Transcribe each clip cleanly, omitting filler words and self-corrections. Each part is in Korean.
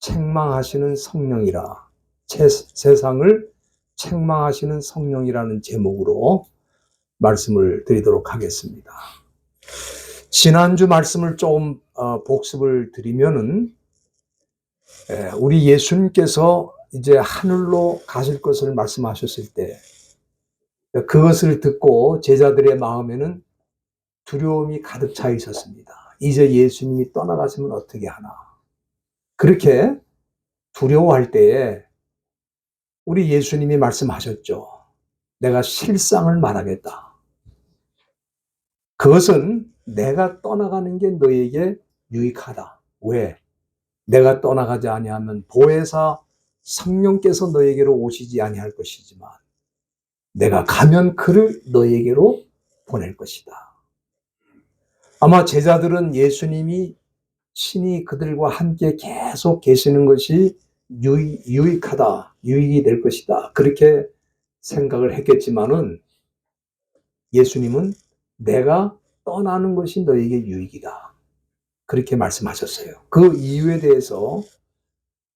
책망하시는 성령이라, 세상을 책망하시는 성령이라는 제목으로 말씀을 드리도록 하겠습니다. 지난주 말씀을 좀 복습을 드리면은 우리 예수님께서 이제 하늘로 가실 것을 말씀하셨을 때 그것을 듣고 제자들의 마음에는 두려움이 가득 차 있었습니다. 이제 예수님이 떠나가시면 어떻게 하나. 그렇게 두려워할 때에 우리 예수님이 말씀하셨죠. 내가 실상을 말하겠다. 그것은 내가 떠나가는 게 너에게 유익하다. 왜? 내가 떠나가지 아니하면 보혜사 성령께서 너에게로 오시지 아니할 것이지만 내가 가면 그를 너에게로 보낼 것이다. 아마 제자들은 예수님이 친히 그들과 함께 계속 계시는 것이 유익하다, 유익이 될 것이다. 그렇게 생각을 했겠지만은 예수님은 내가 떠나는 것이 너에게 유익이다. 그렇게 말씀하셨어요. 그 이유에 대해서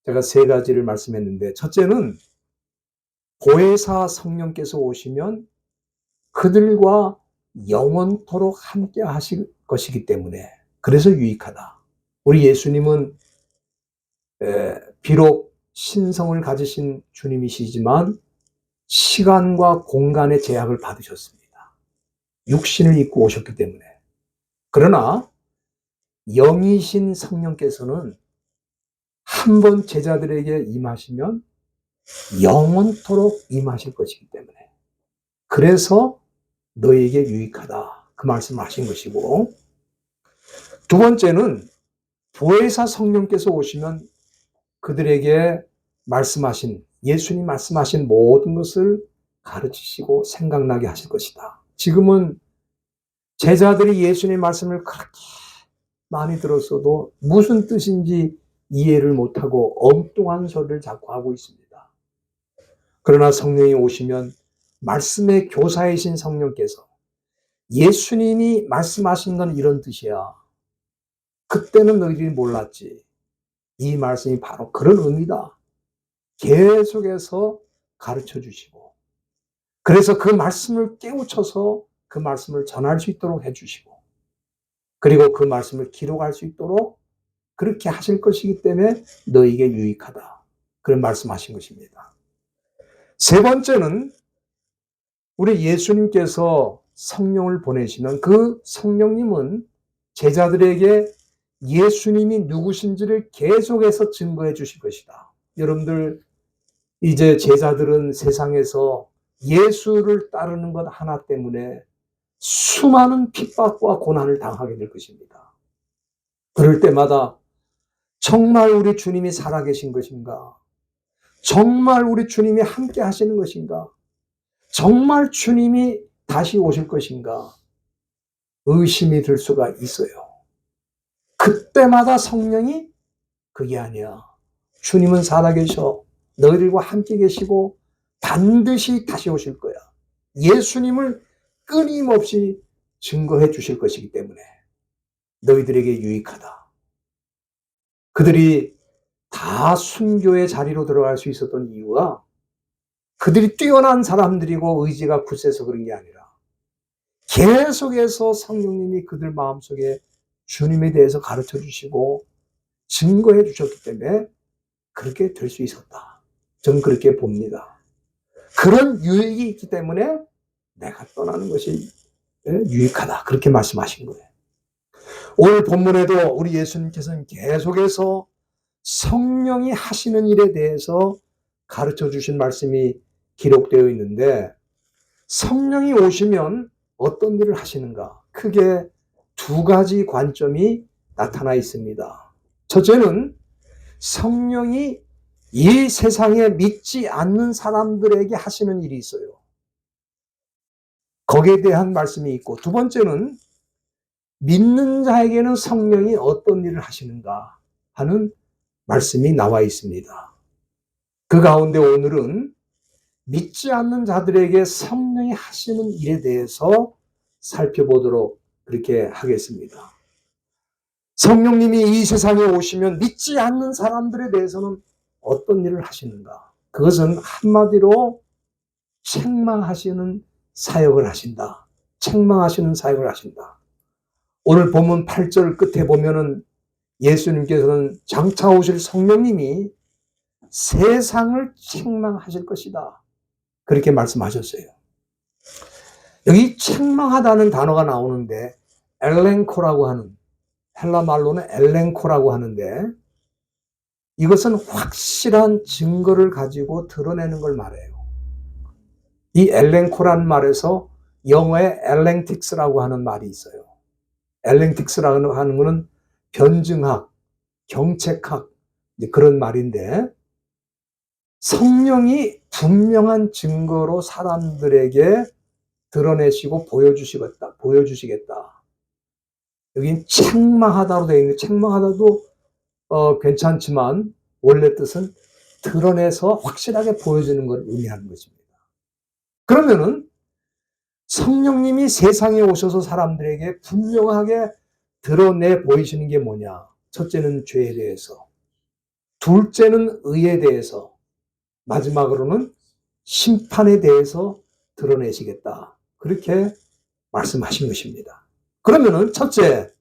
제가 세 가지를 말씀했는데, 첫째는 보혜사 성령께서 오시면 그들과 영원토록 함께 하실 것이기 때문에 그래서 유익하다. 우리 예수님은 비록 신성을 가지신 주님이시지만 시간과 공간의 제약을 받으셨습니다. 육신을 입고 오셨기 때문에. 그러나 영이신 성령께서는 한 번 제자들에게 임하시면 영원토록 임하실 것이기 때문에 그래서 너에게 유익하다. 그 말씀을 하신 것이고, 두 번째는 보혜사 성령께서 오시면 그들에게 말씀하신, 예수님 말씀하신 모든 것을 가르치시고 생각나게 하실 것이다. 지금은 제자들이 예수님 말씀을 그렇게 많이 들었어도 무슨 뜻인지 이해를 못하고 엉뚱한 소리를 자꾸 하고 있습니다. 그러나 성령이 오시면 말씀의 교사이신 성령께서 예수님이 말씀하신 건 이런 뜻이야. 그때는 너희들이 몰랐지. 이 말씀이 바로 그런 의미다. 계속해서 가르쳐 주시고, 그래서 그 말씀을 깨우쳐서 그 말씀을 전할 수 있도록 해주시고, 그리고 그 말씀을 기록할 수 있도록 그렇게 하실 것이기 때문에 너에게 유익하다. 그런 말씀하신 것입니다. 세 번째는 우리 예수님께서 성령을 보내시면 그 성령님은 제자들에게 예수님이 누구신지를 계속해서 증거해 주실 것이다. 여러분들, 이제 제자들은 세상에서 예수를 따르는 것 하나 때문에 수많은 핍박과 고난을 당하게 될 것입니다. 그럴 때마다 정말 우리 주님이 살아계신 것인가? 정말 우리 주님이 함께 하시는 것인가? 정말 주님이 다시 오실 것인가? 의심이 들 수가 있어요. 그때마다 성령이 그게 아니야. 주님은 살아계셔. 너희들과 함께 계시고 반드시 다시 오실 거야. 예수님을 끊임없이 증거해 주실 것이기 때문에 너희들에게 유익하다. 그들이 다 순교의 자리로 들어갈 수 있었던 이유가 그들이 뛰어난 사람들이고 의지가 굳세서 그런 게 아니라 계속해서 성령님이 그들 마음속에 주님에 대해서 가르쳐 주시고 증거해 주셨기 때문에 그렇게 될 수 있었다. 저는 그렇게 봅니다. 그런 유익이 있기 때문에 내가 떠나는 것이 유익하다. 그렇게 말씀하신 거예요. 오늘 본문에도 우리 예수님께서는 계속해서 성령이 하시는 일에 대해서 가르쳐 주신 말씀이 기록되어 있는데, 성령이 오시면 어떤 일을 하시는가? 크게 두 가지 관점이 나타나 있습니다. 첫째는 성령이 이 세상에 믿지 않는 사람들에게 하시는 일이 있어요. 거기에 대한 말씀이 있고, 두 번째는 믿는 자에게는 성령이 어떤 일을 하시는가 하는 말씀이 나와 있습니다. 그 가운데 오늘은 믿지 않는 자들에게 성령이 하시는 일에 대해서 살펴보도록 그렇게 하겠습니다. 성령님이 이 세상에 오시면 믿지 않는 사람들에 대해서는 어떤 일을 하시는가? 그것은 한마디로 책망하시는 사역을 하신다. 책망하시는 사역을 하신다. 오늘 본문 8절 끝에 보면은 예수님께서는 장차 오실 성령님이 세상을 책망하실 것이다. 그렇게 말씀하셨어요. 여기 책망하다는 단어가 나오는데 엘렌코라고 하는, 헬라 말로는 엘렌코라고 하는데 이것은 확실한 증거를 가지고 드러내는 걸 말해요. 이 엘렌코라는 말에서 영어에 엘렌틱스라고 하는 말이 있어요. 엘렌틱스라고 하는 것은 변증학, 경책학 그런 말인데 성령이 분명한 증거로 사람들에게 드러내시고 보여주시겠다. 여긴 책망하다로 되어 있는데 책망하다도 괜찮지만 원래 뜻은 드러내서 확실하게 보여주는 걸 의미하는 것입니다. 그러면은 성령님이 세상에 오셔서 사람들에게 분명하게 드러내 보이시는 게 뭐냐? 첫째는 죄에 대해서, 둘째는 의에 대해서, 마지막으로는 심판에 대해서 드러내시겠다. 그렇게 말씀하신 것입니다. 그러면은 첫째,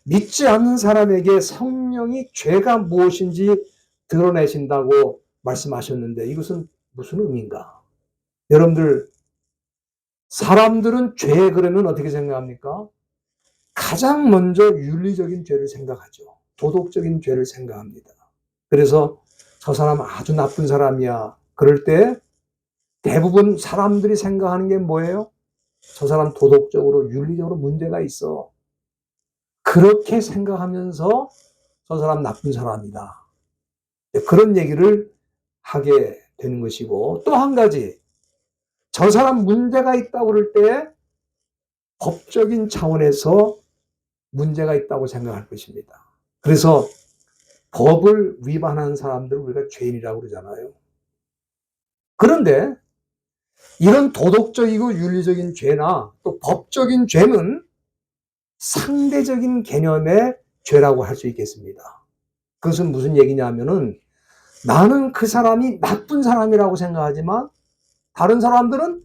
믿지 않는 사람에게 성령이 죄가 무엇인지 드러내신다고 말씀하셨는데 이것은 무슨 의미인가? 여러분들, 사람들은 죄 그러면 어떻게 생각합니까? 가장 먼저 윤리적인 죄를 생각하죠. 도덕적인 죄를 생각합니다. 그래서 저 사람 아주 나쁜 사람이야. 그럴 때 대부분 사람들이 생각하는 게 뭐예요? 저 사람 도덕적으로, 윤리적으로 문제가 있어. 그렇게 생각하면서 저 사람 나쁜 사람이다. 그런 얘기를 하게 되는 것이고, 또 한 가지, 저 사람 문제가 있다고 그럴 때 법적인 차원에서 문제가 있다고 생각할 것입니다. 그래서 법을 위반한 사람들을 우리가 죄인이라고 그러잖아요. 그런데 이런 도덕적이고 윤리적인 죄나 또 법적인 죄는 상대적인 개념의 죄라고 할 수 있겠습니다. 그것은 무슨 얘기냐면은 나는 그 사람이 나쁜 사람이라고 생각하지만 다른 사람들은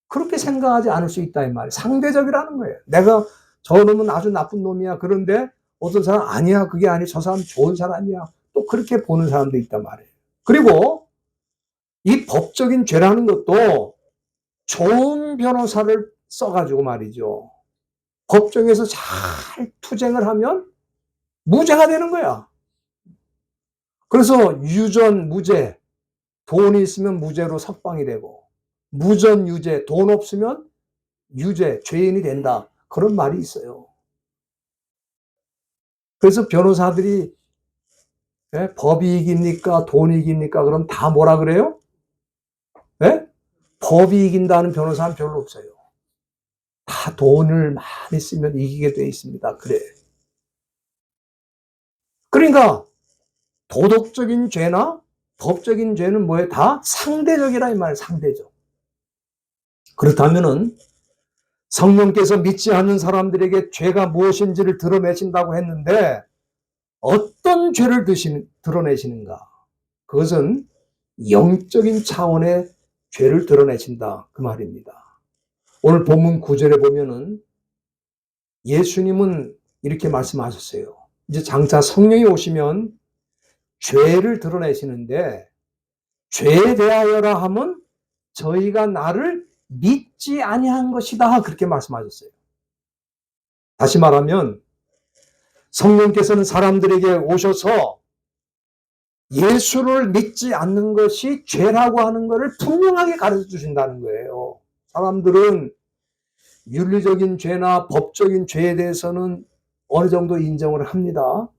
그렇게 생각하지 않을 수 있다 이 말이에요. 상대적이라는 거예요. 내가 저 놈은 아주 나쁜 놈이야. 그런데 어떤 사람 아니야. 그게 아니 저 사람 좋은 사람이야. 또 그렇게 보는 사람도 있단 말이에요. 그리고 이 법적인 죄라는 것도 좋은 변호사를 써가지고 말이죠. 법정에서 잘 투쟁을 하면 무죄가 되는 거야. 그래서 유전, 무죄, 돈이 있으면 무죄로 석방이 되고 무전, 유죄, 돈 없으면 유죄, 죄인이 된다. 그런 말이 있어요. 그래서 변호사들이 법이 이깁니까? 돈이 이깁니까? 그럼 다 뭐라 그래요? 네? 법이 이긴다는 변호사는 별로 없어요. 다 돈을 많이 쓰면 이기게 돼 있습니다. 그래. 그러니까 도덕적인 죄나 법적인 죄는 뭐예요? 다 상대적이라 이 말이에요. 상대적. 그렇다면은 성령께서 믿지 않는 사람들에게 죄가 무엇인지를 드러내신다고 했는데 어떤 죄를 드러내시는가? 그것은 영적인 차원의 죄를 드러내신다 그 말입니다. 오늘 본문 9절에 보면은 예수님은 이렇게 말씀하셨어요. 이제 장차 성령이 오시면 죄를 드러내시는데 죄에 대하여라 하면 저희가 나를 믿지 아니한 것이다 그렇게 말씀하셨어요. 다시 말하면 성령께서는 사람들에게 오셔서 예수를 믿지 않는 것이 죄라고 하는 것을 분명하게 가르쳐 주신다는 거예요. 사람들은 윤리적인 죄나 법적인 죄에 대해서는 어느 정도 인정을 합니다.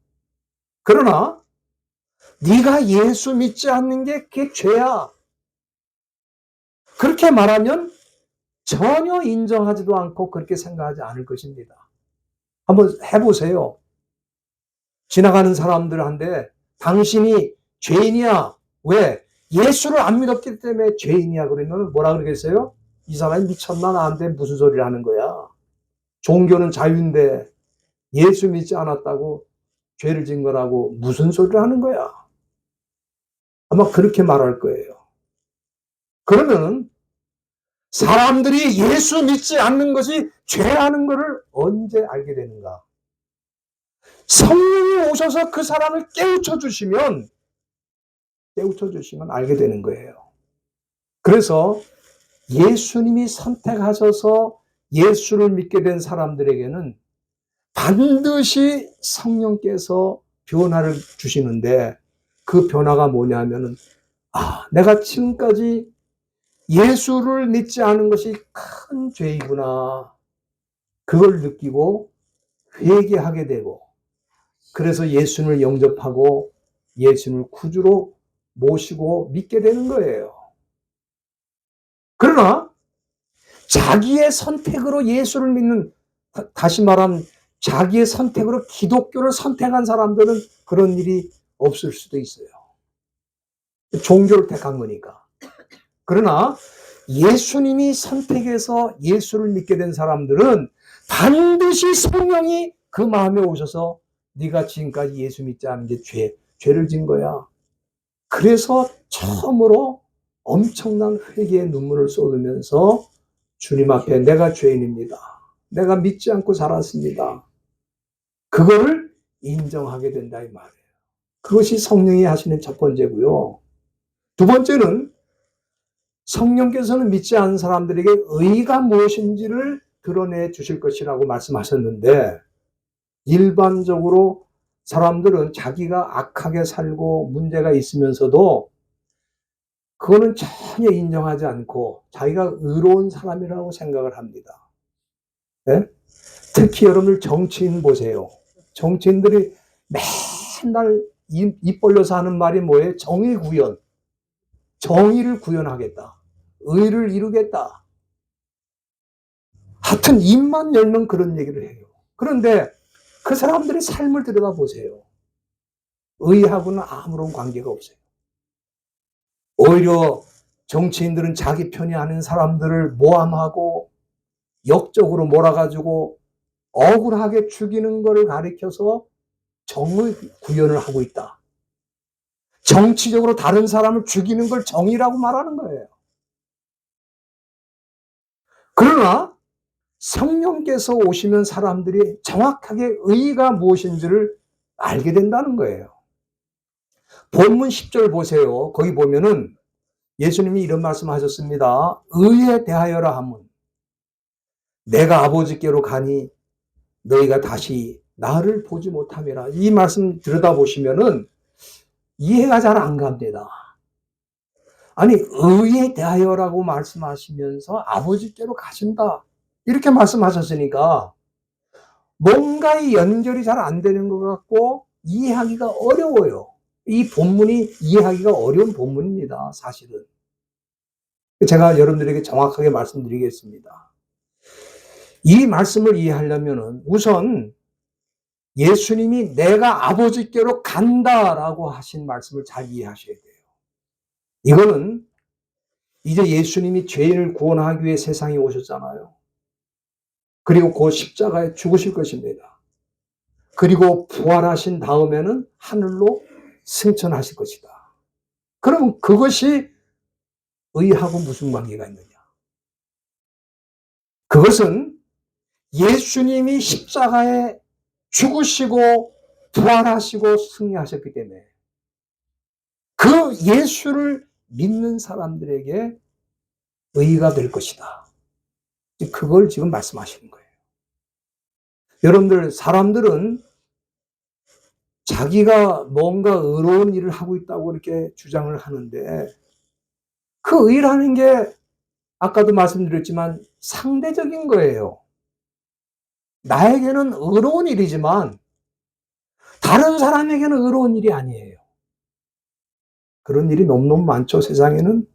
그러나 네가 예수 믿지 않는 게 그게 죄야. 그렇게 말하면 전혀 인정하지도 않고 그렇게 생각하지 않을 것입니다. 한번 해보세요. 지나가는 사람들한테 당신이 죄인이야. 왜? 예수를 안 믿었기 때문에 죄인이야. 그러면 뭐라 그러겠어요? 이 사람이 미쳤나? 나한테 무슨 소리를 하는 거야. 종교는 자유인데 예수 믿지 않았다고 죄를 진 거라고 무슨 소리를 하는 거야? 아마 그렇게 말할 거예요. 그러면 사람들이 예수 믿지 않는 것이 죄라는 것을 언제 알게 되는가? 성령이 오셔서 그 사람을 깨우쳐 주시면 알게 되는 거예요. 그래서 예수님이 선택하셔서 예수를 믿게 된 사람들에게는 반드시 성령께서 변화를 주시는데, 그 변화가 뭐냐면은, 내가 지금까지 예수를 믿지 않은 것이 큰 죄이구나. 그걸 느끼고 회개하게 되고, 그래서 예수님을 영접하고 예수님을 구주로 모시고 믿게 되는 거예요. 그러나 자기의 선택으로 예수를 믿는, 다시 말하면 자기의 선택으로 기독교를 선택한 사람들은 그런 일이 없을 수도 있어요. 종교를 택한 거니까. 그러나 예수님이 선택해서 예수를 믿게 된 사람들은 반드시 성령이 그 마음에 오셔서 네가 지금까지 예수 믿지 않은 게 죄를 진 거야. 그래서 처음으로 엄청난 회개의 눈물을 쏟으면서 주님 앞에 내가 죄인입니다. 내가 믿지 않고 살았습니다. 그거를 인정하게 된다 이 말이에요. 그것이 성령이 하시는 첫 번째고요. 두 번째는 성령께서는 믿지 않는 사람들에게 의가 무엇인지를 드러내 주실 것이라고 말씀하셨는데, 일반적으로 사람들은 자기가 악하게 살고 문제가 있으면서도 그거는 전혀 인정하지 않고 자기가 의로운 사람이라고 생각을 합니다. 네? 특히 여러분들 정치인 보세요. 정치인들이 맨날 입 벌려서 하는 말이 뭐예요? 정의 구현. 정의를 구현하겠다. 의를 이루겠다. 하여튼 입만 열면 그런 얘기를 해요. 그런데 그 사람들의 삶을 들여다보세요. 의하고는 아무런 관계가 없어요. 오히려 정치인들은 자기 편이 아닌 사람들을 모함하고 역적으로 몰아가지고 억울하게 죽이는 것을 가리켜서 정의 구현을 하고 있다. 정치적으로 다른 사람을 죽이는 걸 정의라고 말하는 거예요. 그러나 성령께서 오시면 사람들이 정확하게 의가 무엇인지를 알게 된다는 거예요. 본문 10절 보세요. 거기 보면은 예수님이 이런 말씀하셨습니다. 의에 대하여라 하면 내가 아버지께로 가니 너희가 다시 나를 보지 못함이라. 이 말씀 들여다보시면은 이해가 잘 안 갑니다. 아니, 의에 대하여라고 말씀하시면서 아버지께로 가신다, 이렇게 말씀하셨으니까 뭔가의 연결이 잘 안 되는 것 같고 이해하기가 어려워요. 이 본문이 이해하기가 어려운 본문입니다, 사실은. 제가 여러분들에게 정확하게 말씀드리겠습니다. 이 말씀을 이해하려면 우선 예수님이 내가 아버지께로 간다라고 하신 말씀을 잘 이해하셔야 돼요. 이거는 이제 예수님이 죄인을 구원하기 위해 세상에 오셨잖아요. 그리고 그 십자가에 죽으실 것입니다. 그리고 부활하신 다음에는 하늘로 승천하실 것이다. 그러면 그것이 의하고 무슨 관계가 있느냐? 그것은 예수님이 십자가에 죽으시고 부활하시고 승리하셨기 때문에 그 예수를 믿는 사람들에게 의가 될 것이다. 그걸 지금 말씀하시는 거예요. 여러분들, 사람들은 자기가 뭔가 의로운 일을 하고 있다고 이렇게 주장을 하는데, 그 의라는 게 아까도 말씀드렸지만 상대적인 거예요. 나에게는 의로운 일이지만 다른 사람에게는 의로운 일이 아니에요. 그런 일이 너무너무 많죠, 세상에는.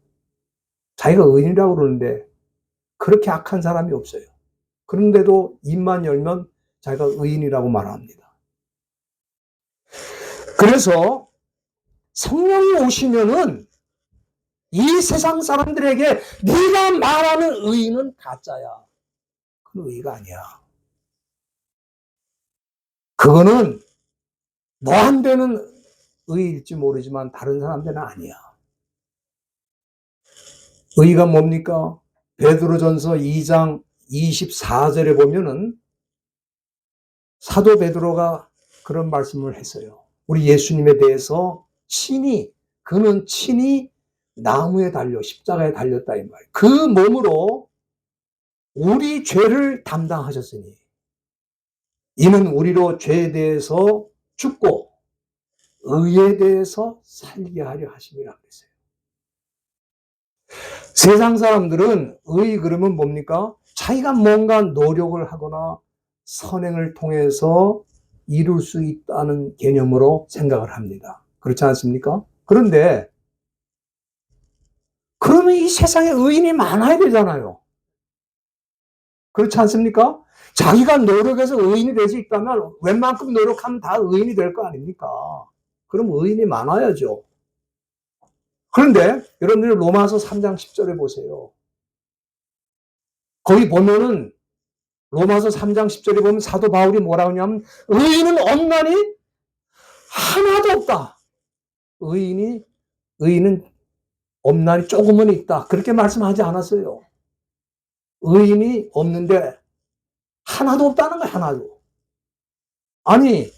자기가 의인이라고 그러는데 그렇게 악한 사람이 없어요. 그런데도 입만 열면 자기가 의인이라고 말합니다. 그래서 성령이 오시면은 이 세상 사람들에게 네가 말하는 의인은 가짜야. 그건 의가 아니야. 그거는 너한테는 의일지 모르지만 다른 사람들은 아니야. 의가 뭡니까? 베드로전서 2장 24절에 보면은 사도 베드로가 그런 말씀을 했어요. 우리 예수님에 대해서 그는 친히 나무에 달려 십자가에 달렸다 이 말. 그 몸으로 우리 죄를 담당하셨으니 이는 우리로 죄에 대해서 죽고 의에 대해서 살게 하려 하심이라 그랬어요. 세상 사람들은 의 그러면 뭡니까? 자기가 뭔가 노력을 하거나 선행을 통해서 이룰 수 있다는 개념으로 생각을 합니다. 그렇지 않습니까? 그런데 그러면 이 세상에 의인이 많아야 되잖아요. 그렇지 않습니까? 자기가 노력해서 의인이 될 수 있다면 웬만큼 노력하면 다 의인이 될 거 아닙니까? 그럼 의인이 많아야죠. 그런데 여러분들 로마서 3장 10절에 보세요. 거기 보면은 로마서 3장 10절에 보면 사도 바울이 뭐라고 하냐면 의인은 없나니 하나도 없다. 의인은 없나니 조금은 있다. 그렇게 말씀하지 않았어요. 의인이 없는데 하나도 없다는 거야, 하나도. 아니,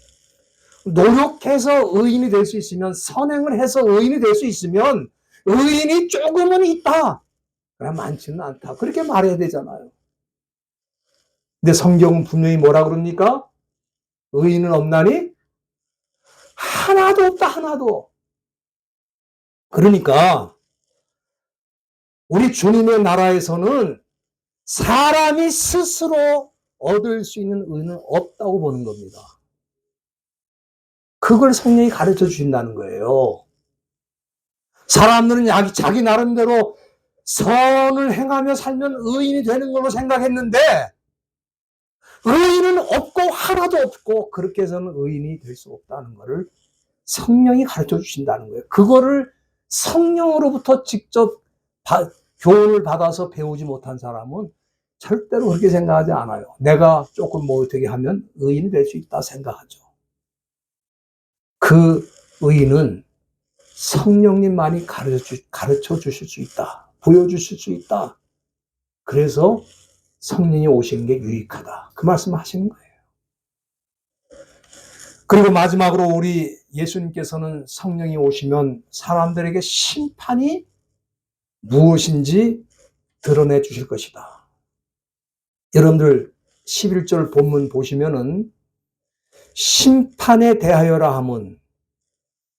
노력해서 의인이 될 수 있으면, 선행을 해서 의인이 될 수 있으면 의인이 조금은 있다. 그럼 많지는 않다. 그렇게 말해야 되잖아요. 근데 성경은 분명히 뭐라 그럽니까? 의인은 없나니 하나도 없다, 하나도. 그러니까 우리 주님의 나라에서는 사람이 스스로 얻을 수 있는 의는 없다고 보는 겁니다. 그걸 성령이 가르쳐 주신다는 거예요. 사람들은 자기 나름대로 선을 행하며 살면 의인이 되는 걸로 생각했는데 의인은 없고 하나도 없고 그렇게 해서는 의인이 될 수 없다는 것을 성령이 가르쳐 주신다는 거예요. 그거를 성령으로부터 직접 교훈을 받아서 배우지 못한 사람은 절대로 그렇게 생각하지 않아요. 내가 조금 뭐 어떻게 하면 의인이 될 수 있다 생각하죠. 그 의인은 성령님만이 가르쳐 주실 수 있다. 보여주실 수 있다. 그래서 성령이 오시는 게 유익하다. 그 말씀을 하시는 거예요. 그리고 마지막으로 우리 예수님께서는 성령이 오시면 사람들에게 심판이 무엇인지 드러내 주실 것이다. 여러분들 11절 본문 보시면은 심판에 대하여라 함은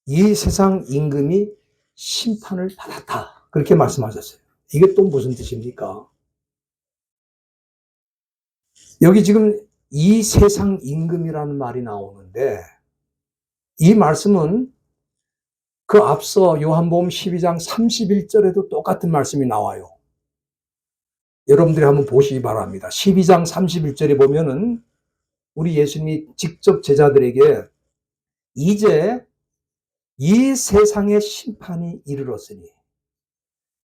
이 세상 임금이 심판을 받았다. 그렇게 말씀하셨어요. 이게 또 무슨 뜻입니까? 여기 지금 이 세상 임금이라는 말이 나오는데 이 말씀은 그 앞서 요한복음 12장 31절에도 똑같은 말씀이 나와요. 여러분들이 한번 보시기 바랍니다. 12장 31절에 보면은 우리 예수님이 직접 제자들에게 이제 이 세상의 심판이 이르렀으니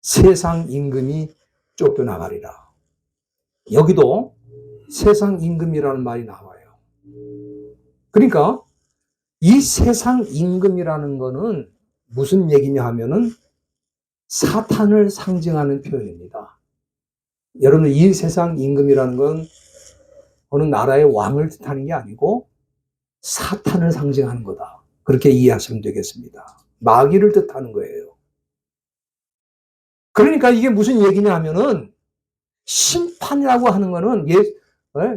세상 임금이 쫓겨나가리라. 여기도 세상 임금이라는 말이 나와요. 그러니까 이 세상 임금이라는 거는 무슨 얘기냐 하면은 사탄을 상징하는 표현입니다. 여러분, 이 세상 임금이라는 건 어느 나라의 왕을 뜻하는 게 아니고 사탄을 상징하는 거다. 그렇게 이해하시면 되겠습니다. 마귀를 뜻하는 거예요. 그러니까 이게 무슨 얘기냐 하면은 심판이라고 하는 거는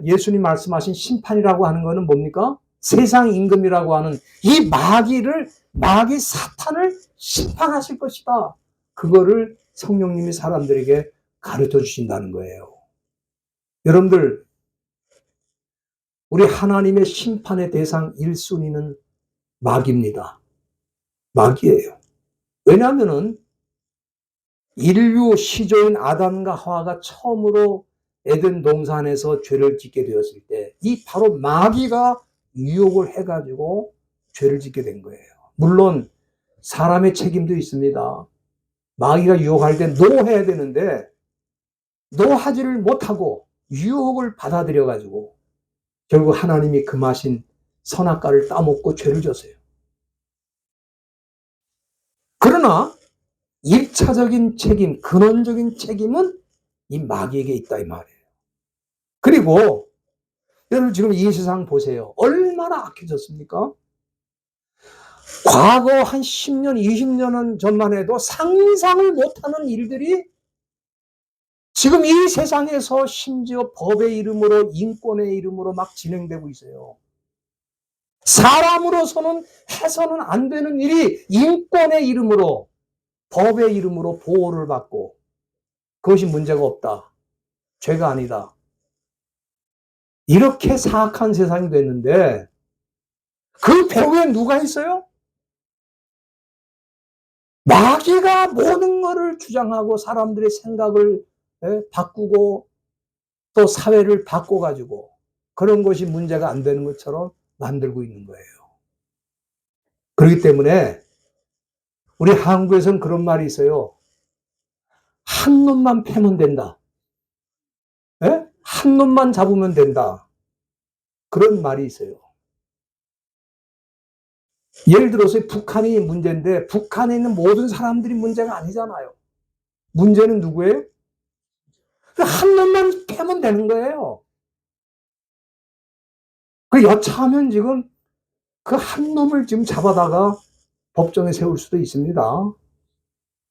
예수님 말씀하신 심판이라고 하는 거는 뭡니까? 세상 임금이라고 하는 이 마귀 사탄을 심판하실 것이다. 그거를 성령님이 사람들에게 가르쳐 주신다는 거예요. 여러분들, 우리 하나님의 심판의 대상 1순위는 마귀입니다. 마귀예요. 왜냐하면은 인류 시조인 아담과 하와가 처음으로 에덴 동산에서 죄를 짓게 되었을 때 이 바로 마귀가 유혹을 해가지고 죄를 짓게 된 거예요. 물론 사람의 책임도 있습니다. 마귀가 유혹할 때 노해야 되는데 노하지를 못하고 유혹을 받아들여가지고 결국 하나님이 금하신 선악과를 따먹고 죄를 졌어요. 그러나 1차적인 책임, 근원적인 책임은 이 마귀에게 있다 이 말이에요. 그리고 여러분 지금 이 세상 보세요. 얼마나 악해졌습니까? 과거 한 10년, 20년 전만 해도 상상을 못하는 일들이 지금 이 세상에서 심지어 법의 이름으로, 인권의 이름으로 막 진행되고 있어요. 사람으로서는 해서는 안 되는 일이 인권의 이름으로, 법의 이름으로 보호를 받고, 그것이 문제가 없다. 죄가 아니다. 이렇게 사악한 세상이 됐는데, 그 배후에 누가 있어요? 마귀가 모든 것을 주장하고 사람들의 생각을 바꾸고 또 사회를 바꿔가지고 그런 것이 문제가 안 되는 것처럼 만들고 있는 거예요. 그렇기 때문에 우리 한국에서는 그런 말이 있어요. 한 놈만 패면 된다. 한 놈만 잡으면 된다. 그런 말이 있어요. 예를 들어서 북한이 문제인데 북한에 있는 모든 사람들이 문제가 아니잖아요. 문제는 누구예요? 한 놈만 패면 되는 거예요. 그 여차하면 지금 그 한 놈을 지금 잡아다가 법정에 세울 수도 있습니다.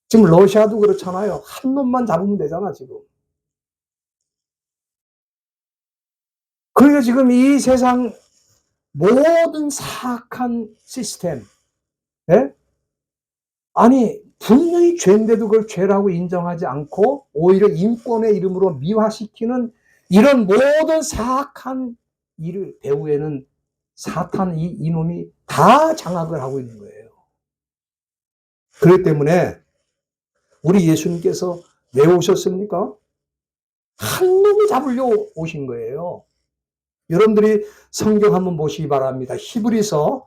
지금 러시아도 그렇잖아요. 한 놈만 잡으면 되잖아, 지금. 그러니까 지금 이 세상 모든 사악한 시스템, 예? 아니, 분명히 죄인데도 그걸 죄라고 인정하지 않고 오히려 인권의 이름으로 미화시키는 이런 모든 사악한 일을 배후에는 사탄 이놈이 다 장악을 하고 있는 거예요. 그렇기 때문에 우리 예수님께서 왜 오셨습니까? 한 놈을 잡으려고 오신 거예요. 여러분들이 성경 한번 보시기 바랍니다. 히브리서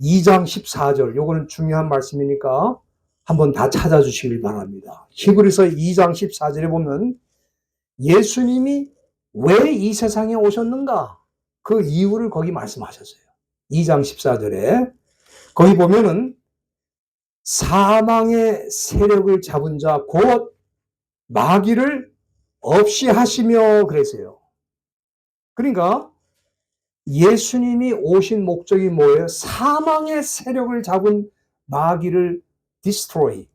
2장 14절, 요거는 중요한 말씀이니까 한번 다 찾아주시길 바랍니다. 히브리서 2장 14절에 보면 예수님이 왜 이 세상에 오셨는가? 그 이유를 거기 말씀하셨어요. 2장 14절에 거기 보면은 사망의 세력을 잡은 자 곧 마귀를 없이 하시며 그랬어요. 그러니까 예수님이 오신 목적이 뭐예요? 사망의 세력을 잡은 마귀를 destroy,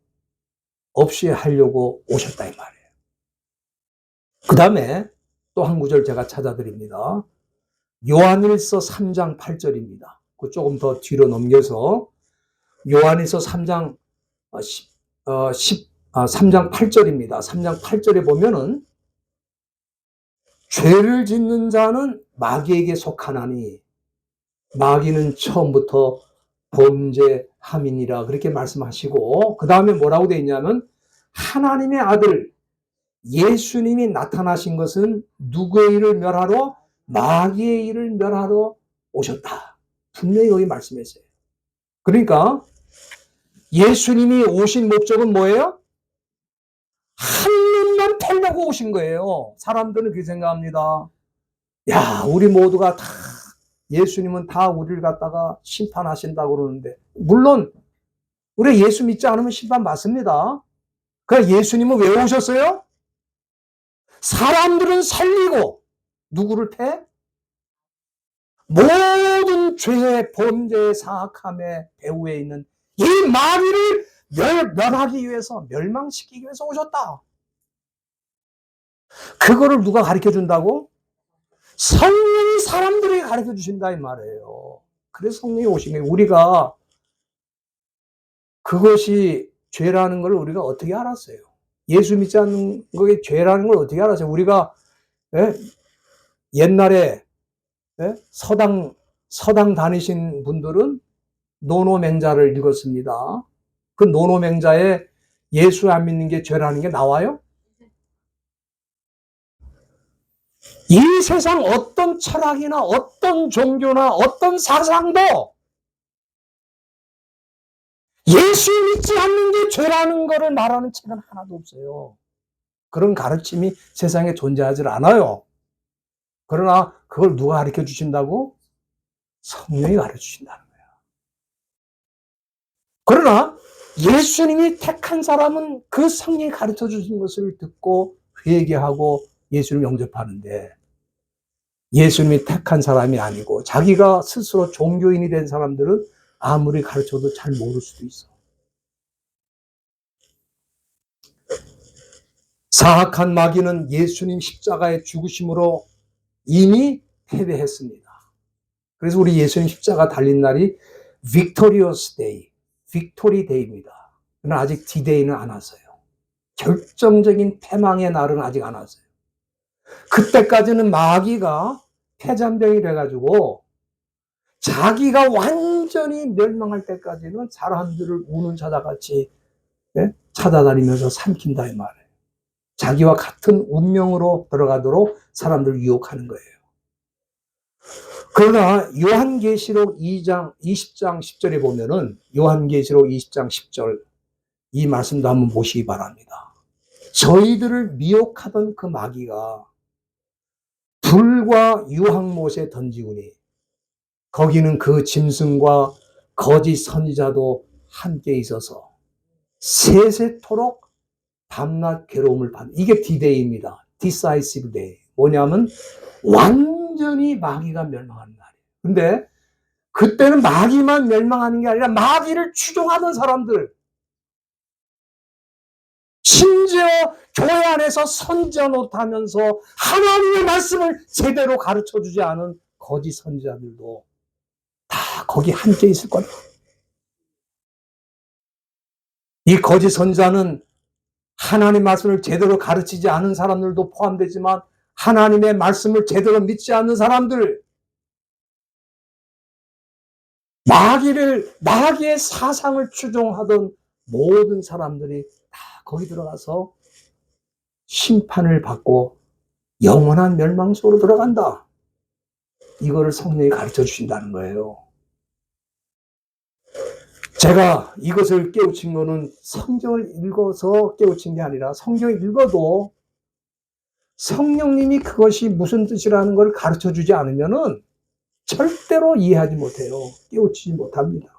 없이 하려고 오셨다 이 말이에요. 그 다음에 또 한 구절 제가 찾아드립니다. 요한일서 3장 8절입니다. 그 조금 더 뒤로 넘겨서 요한일서 3장 3장 8절입니다. 3장 8절에 보면은 죄를 짓는 자는 마귀에게 속하나니 마귀는 처음부터 범죄함이니라 그렇게 말씀하시고 그 다음에 뭐라고 되어 있냐면 하나님의 아들 예수님이 나타나신 것은 누구의 일을 멸하러? 마귀의 일을 멸하러 오셨다. 분명히 여기 말씀했어요. 그러니까 예수님이 오신 목적은 뭐예요? 한 놈만 패려고 오신 거예요. 사람들은 그렇게 생각합니다. 야, 우리 모두가 다 예수님은 다 우리를 갖다가 심판하신다고 그러는데 물론 우리 예수 믿지 않으면 심판 받습니다. 그러니까 예수님은 왜 오셨어요? 사람들은 살리고 누구를 패? 모든 죄의 범죄의 사악함의 배후에 있는 이 마귀를 멸하기 위해서 멸망시키기 위해서 오셨다. 그거를 누가 가르쳐 준다고? 성령이 사람들에게 가르쳐 주신다 이 말이에요. 그래서 성령이 오신 거예요. 우리가 그것이 죄라는 걸 우리가 어떻게 알았어요? 예수 믿지 않는 것이 죄라는 걸 어떻게 알았어요? 우리가 옛날에 서당 다니신 분들은 노노맹자를 읽었습니다. 그 노노맹자에 예수 안 믿는 게 죄라는 게 나와요? 이 세상 어떤 철학이나 어떤 종교나 어떤 사상도 예수 믿지 않는 게 죄라는 것을 말하는 책은 하나도 없어요. 그런 가르침이 세상에 존재하지 않아요. 그러나 그걸 누가 가르쳐 주신다고? 성령이 가르쳐주신다는 거예요. 그러나 예수님이 택한 사람은 그 성령이 가르쳐 주신 것을 듣고 회개하고 예수를 영접하는데, 예수님이 택한 사람이 아니고 자기가 스스로 종교인이 된 사람들은 아무리 가르쳐도 잘 모를 수도 있어. 사악한 마귀는 예수님 십자가의 죽으심으로 이미 패배했습니다. 그래서 우리 예수님 십자가 달린 날이 Victorious Day, 빅토리 데이입니다. 그러나 아직 D-Day는 안 왔어요. 결정적인 패망의 날은 아직 안 왔어요. 그때까지는 마귀가 패잔병이 돼가지고 자기가 완전히 멸망할 때까지는 사람들을 우는 자다같이 찾아다니면서 삼킨다 이 말이에요. 자기와 같은 운명으로 들어가도록 사람들을 유혹하는 거예요. 그러나 요한계시록 2장 20장 10절에 보면은, 요한계시록 20장 10절 이 말씀도 한번 보시기 바랍니다. 저희들을 미혹하던 그 마귀가 불과 유황못에 던지우니 거기는 그 짐승과 거짓 선지자도 함께 있어서 세세토록 밤낮 괴로움을 받는, 이게 D-Day입니다. Decisive Day. 뭐냐면 완전히 마귀가 멸망하는 날이에요. 근데 그때는 마귀만 멸망하는 게 아니라 마귀를 추종하던 사람들, 심지어 교회 안에서 선지자 노릇하면서 하나님의 말씀을 제대로 가르쳐주지 않은 거짓 선지자들도 다 거기 함께 있을 거다. 이 거짓 선지자는 하나님의 말씀을 제대로 가르치지 않은 사람들도 포함되지만 하나님의 말씀을 제대로 믿지 않는 사람들, 마귀의 사상을 추종하던 모든 사람들이 다 거기 들어가서 심판을 받고 영원한 멸망 속으로 들어간다. 이거를 성령이 가르쳐 주신다는 거예요. 제가 이것을 깨우친 거는 성경을 읽어서 깨우친 게 아니라, 성경을 읽어도 성령님이 그것이 무슨 뜻이라는 걸 가르쳐 주지 않으면은 절대로 이해하지 못해요. 깨우치지 못합니다.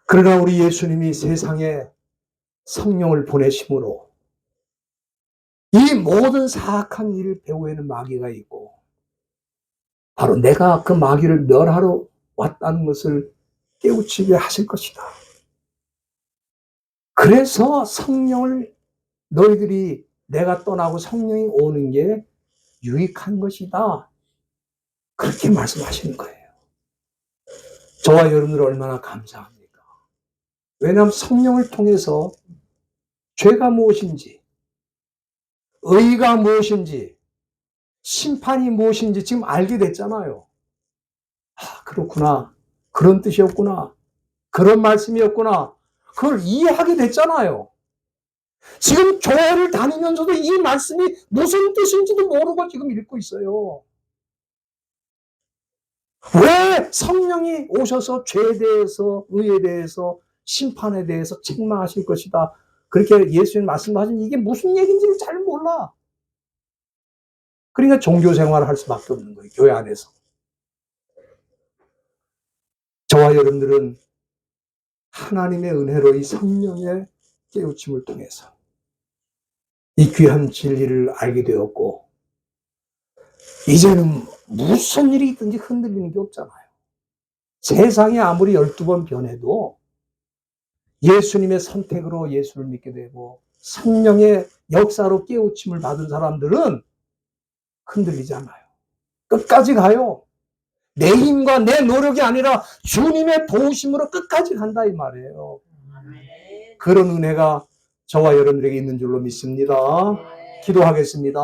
그러나 우리 예수님이 세상에 성령을 보내심으로 이 모든 사악한 일을 배후에는 마귀가 있고, 바로 내가 그 마귀를 멸하러 왔다는 것을 깨우치게 하실 것이다. 그래서 성령을, 너희들이 내가 떠나고 성령이 오는 게 유익한 것이다. 그렇게 말씀하시는 거예요. 저와 여러분들 얼마나 감사합니까? 왜냐하면 성령을 통해서 죄가 무엇인지, 의가 무엇인지, 심판이 무엇인지 지금 알게 됐잖아요. 아, 그렇구나. 그런 뜻이었구나. 그런 말씀이었구나. 그걸 이해하게 됐잖아요. 지금 교회를 다니면서도 이 말씀이 무슨 뜻인지도 모르고 지금 읽고 있어요. 왜 성령이 오셔서 죄에 대해서, 의에 대해서, 심판에 대해서 책망하실 것이다, 그렇게 예수님 말씀하신 이게 무슨 얘기인지를 잘 몰라. 그러니까 종교 생활을 할 수밖에 없는 거예요. 교회 안에서. 저와 여러분들은 하나님의 은혜로 이 성령의 깨우침을 통해서 이 귀한 진리를 알게 되었고, 이제는 무슨 일이 있든지 흔들리는 게 없잖아요. 세상이 아무리 12번 변해도 예수님의 선택으로 예수를 믿게 되고 성령의 역사로 깨우침을 받은 사람들은 흔들리지 않아요. 끝까지 가요. 내 힘과 내 노력이 아니라 주님의 도우심으로 끝까지 간다 이 말이에요. 그런 은혜가 저와 여러분들에게 있는 줄로 믿습니다. 기도하겠습니다.